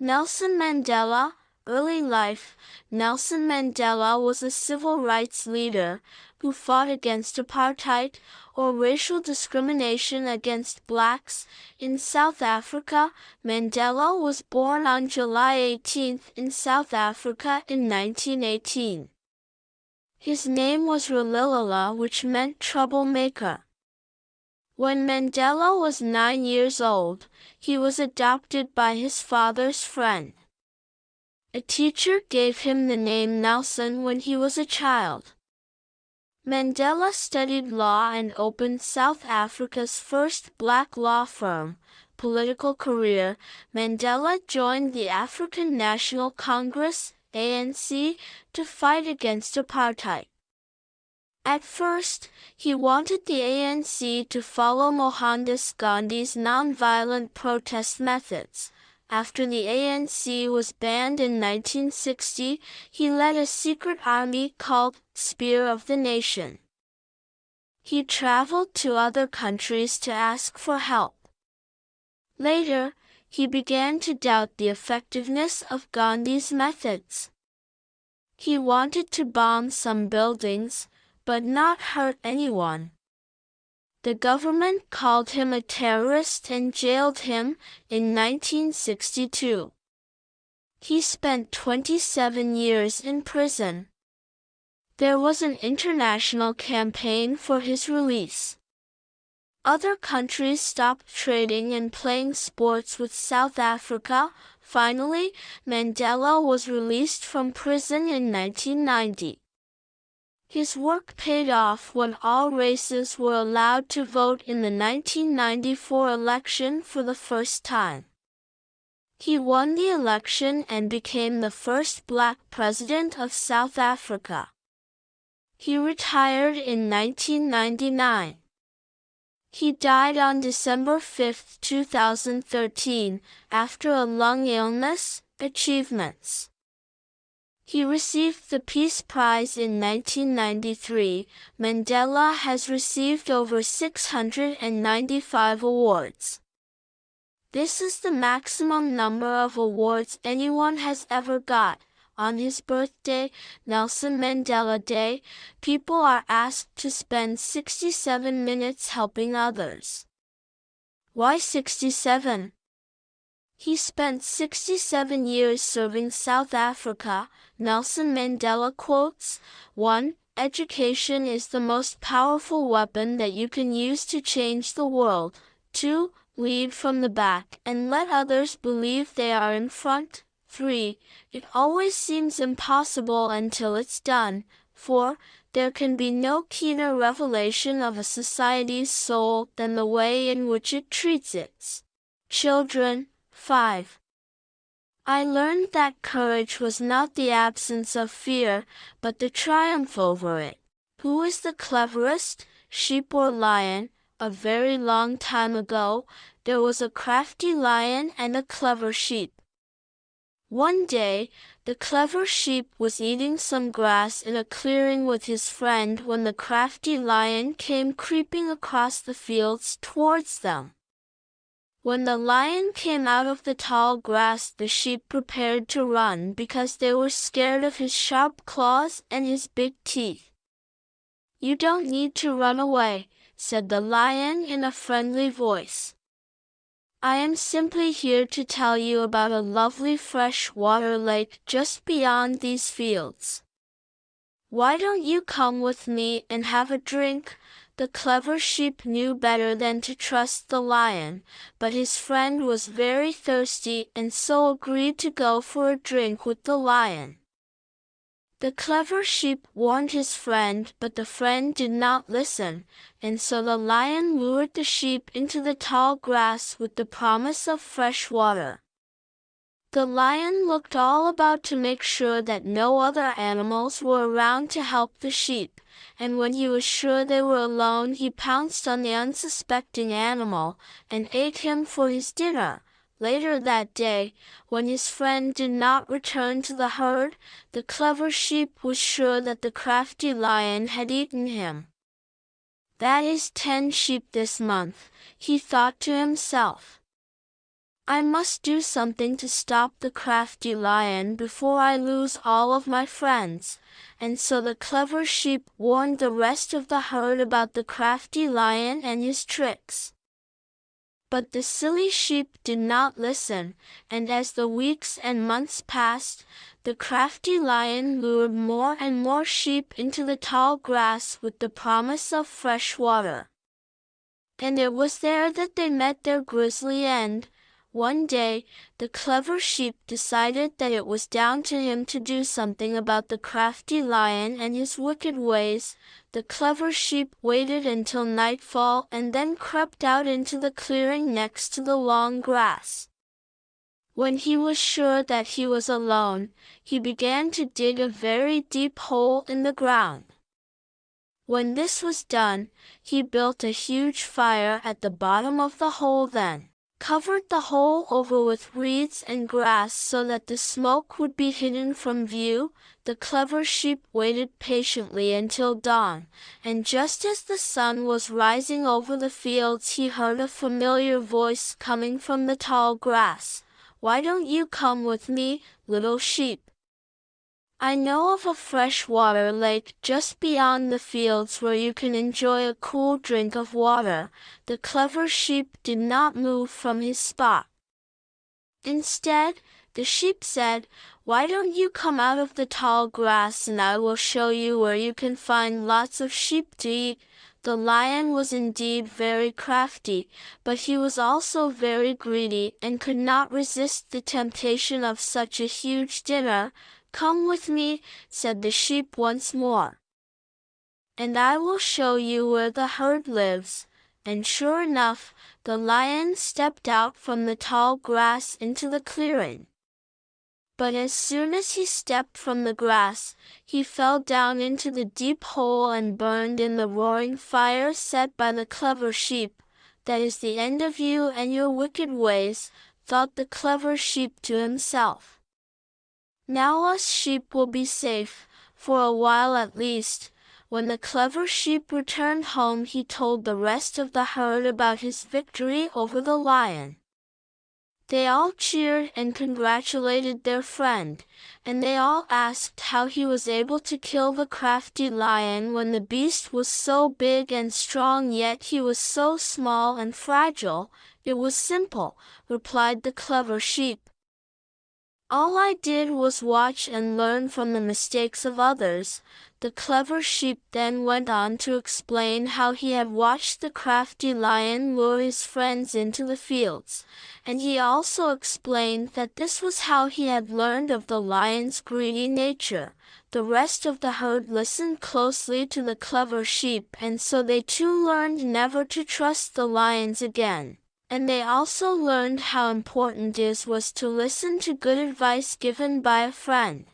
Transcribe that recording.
Nelson Mandela, early life. Nelson Mandela was a civil rights leader who fought against apartheid, or racial discrimination against blacks, in South Africa. Mandela was born on July 18 in South Africa in 1918. His name was Rolihlahla, which meant troublemaker. When Mandela was 9 years old, he was adopted by his father's friend. A teacher gave him the name Nelson when he was a child. Mandela studied law and opened South Africa's first black law firm. Political career. Mandela joined the African National Congress, ANC, to fight against apartheid. At first, he wanted the ANC to follow Mohandas Gandhi's non-violent protest methods. After the ANC was banned in 1960, he led a secret army called Spear of the Nation. He traveled to other countries to ask for help. Later, he began to doubt the effectiveness of Gandhi's methods. He wanted to bomb some buildings, but not hurt anyone. The government called him a terrorist and jailed him in 1962. He spent 27 years in prison. There was an international campaign for his release. Other countries stopped trading and playing sports with South Africa. Finally, Mandela was released from prison in 1990. His work paid off when all races were allowed to vote in the 1994 election for the first time. He won the election and became the first black president of South Africa. He retired in 1999. He died on December 5, 2013, after a lung illness. Achievements. He received the Peace Prize in 1993. Mandela has received over 695 awards. This is the maximum number of awards anyone has ever got. On his birthday, Nelson Mandela Day, people are asked to spend 67 minutes helping others. Why 67? He spent 67 years serving South Africa. Nelson Mandela quotes, 1. Education is the most powerful weapon that you can use to change the world. 2. Lead from the back and let others believe they are in front. 3. It always seems impossible until it's done. 4. There can be no keener revelation of a society's soul than the way in which it treats its children. 5. I learned that courage was not the absence of fear, but the triumph over it. Who is the cleverest, sheep or lion? A very long time ago, there was a crafty lion and a clever sheep. One day, the clever sheep was eating some grass in a clearing with his friend when the crafty lion came creeping across the fields towards them. When the lion came out of the tall grass, the sheep prepared to run because they were scared of his sharp claws and his big teeth. "You don't need to run away," said the lion in a friendly voice. "I am simply here to tell you about a lovely fresh-water lake just beyond these fields. Why don't you come with me and have a drink?" The clever sheep knew better than to trust the lion, but his friend was very thirsty and so agreed to go for a drink with the lion. The clever sheep warned his friend, but the friend did not listen, and so the lion lured the sheep into the tall grass with the promise of fresh water. The lion looked all about to make sure that no other animals were around to help the sheep, and when he was sure they were alone, he pounced on the unsuspecting animal and ate him for his dinner. Later that day, when his friend did not return to the herd, the clever sheep was sure that the crafty lion had eaten him. "That is 10 sheep this month," he thought to himself. I must do something to stop the crafty lion before I lose all of my friends. And so the clever sheep warned the rest of the herd about the crafty lion and his tricks. But the silly sheep did not listen, and as the weeks and months passed, the crafty lion lured more and more sheep into the tall grass with the promise of fresh water. And it was there that they met their grisly end. One day, the clever sheep decided that it was down to him to do something about the crafty lion and his wicked ways. The clever sheep waited until nightfall and then crept out into the clearing next to the long grass. When he was sure that he was alone, he began to dig a very deep hole in the ground. When this was done, he built a huge fire at the bottom of the hole, then covered the hole over with reeds and grass so that the smoke would be hidden from view. The clever sheep waited patiently until dawn, and just as the sun was rising over the fields he heard a familiar voice coming from the tall grass. "Why don't you come with me, little sheep? I know of a freshwater lake just beyond the fields where you can enjoy a cool drink of water." The clever sheep did not move from his spot. Instead, the sheep said, "Why don't you come out of the tall grass and I will show you where you can find lots of sheep to eat." The lion was indeed very crafty, but he was also very greedy and could not resist the temptation of such a huge dinner. "Come with me," said the sheep once more, "and I will show you where the herd lives." And sure enough, the lion stepped out from the tall grass into the clearing. But as soon as he stepped from the grass, he fell down into the deep hole and burned in the roaring fire set by the clever sheep. "That is the end of you and your wicked ways," thought the clever sheep to himself. "Now us sheep will be safe, for a while at least." When the clever sheep returned home he told the rest of the herd about his victory over the lion. They all cheered and congratulated their friend, and they all asked how he was able to kill the crafty lion when the beast was so big and strong yet he was so small and fragile. "It was simple," replied the clever sheep. "All I did was watch and learn from the mistakes of others." The clever sheep then went on to explain how he had watched the crafty lion lure his friends into the fields, and he also explained that this was how he had learned of the lion's greedy nature. The rest of the herd listened closely to the clever sheep, and so they too learned never to trust the lions again. And they also learned how important it was to listen to good advice given by a friend.